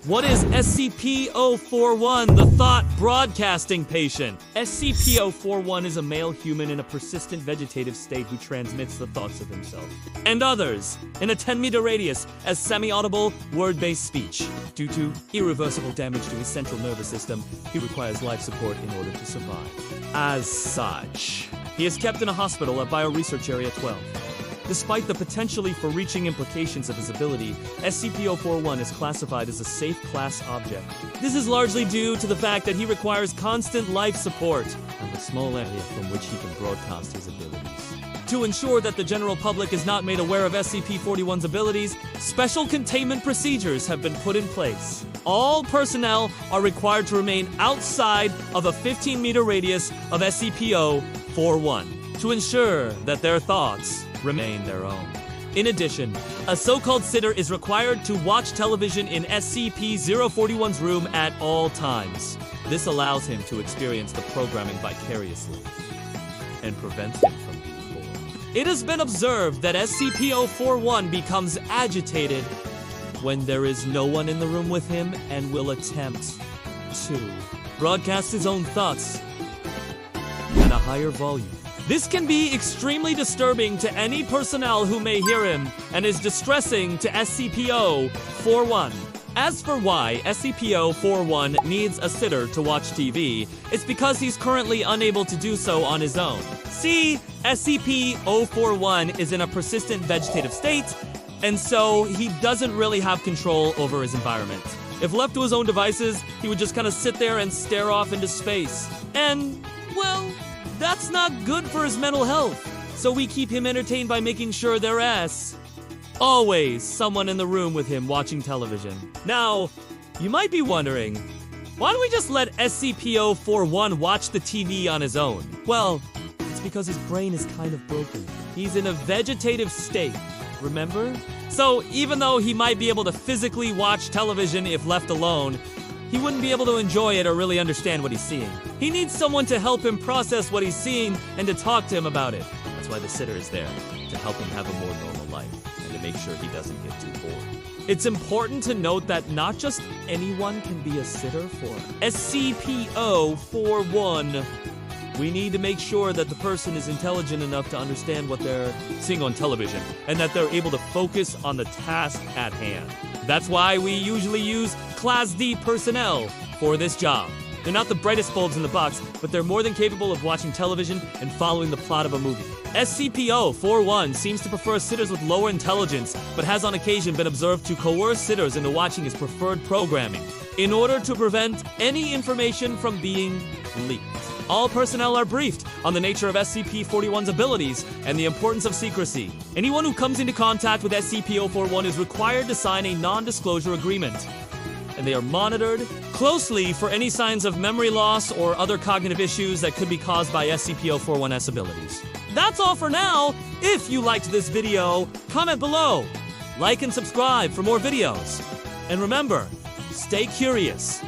What is SCP-041, the Thought Broadcasting Patient? SCP-041 is a male human in a persistent vegetative state who transmits the thoughts of himself and others in a 10-meter radius as semi-audible, word-based speech. Due to irreversible damage to his central nervous system, he requires life support in order to survive. As such, he is kept in a hospital at Bioresearch Area 12. Despite the potentially far-reaching implications of his ability, SCP-041 is classified as a safe class object. This is largely due to the fact that he requires constant life support and the small area from which he can broadcast his abilities. To ensure that the general public is not made aware of SCP-41's abilities, special containment procedures have been put in place. All personnel are required to remain outside of a 15-meter radius of SCP-041 to ensure that their thoughts remain their own. In addition, a so-called sitter is required to watch television in SCP-041's room at all times. This allows him to experience the programming vicariously and prevents him from being bored. It has been observed that SCP-041 becomes agitated when there is no one in the room with him and will attempt to broadcast his own thoughts at a higher volume. This can be extremely disturbing to any personnel who may hear him and is distressing to SCP-041. As for why SCP-041 needs a sitter to watch TV, it's because he's currently unable to do so on his own. See, SCP-041 is in a persistent vegetative state, and so he doesn't really have control over his environment. If left to his own devices, he would just kind of sit there and stare off into space. And, well, that's not good for his mental health, so we keep him entertained by making sure there's always someone in the room with him watching television. Now, you might be wondering, why don't we just let SCP-041 watch the TV on his own? Well, it's because his brain is kind of broken. He's in a vegetative state, remember? So even though he might be able to physically watch television if left alone, he wouldn't be able to enjoy it or really understand what he's seeing. He needs someone to help him process what he's seeing and to talk to him about it. That's why the sitter is there, to help him have a more normal life and to make sure he doesn't get too bored. It's important to note that not just anyone can be a sitter for SCP-041. We need to make sure that the person is intelligent enough to understand what they're seeing on television and that they're able to focus on the task at hand. That's why we usually use Class D personnel for this job. They're not the brightest bulbs in the box, but they're more than capable of watching television and following the plot of a movie. SCP-041 seems to prefer sitters with lower intelligence, but has on occasion been observed to coerce sitters into watching his preferred programming in order to prevent any information from being leaked. All personnel are briefed on the nature of SCP-41's abilities and the importance of secrecy. Anyone who comes into contact with SCP-041 is required to sign a non-disclosure agreement, and they are monitored closely for any signs of memory loss or other cognitive issues that could be caused by SCP-041's abilities. That's all for now. If you liked this video, comment below, like and subscribe for more videos. And remember, stay curious.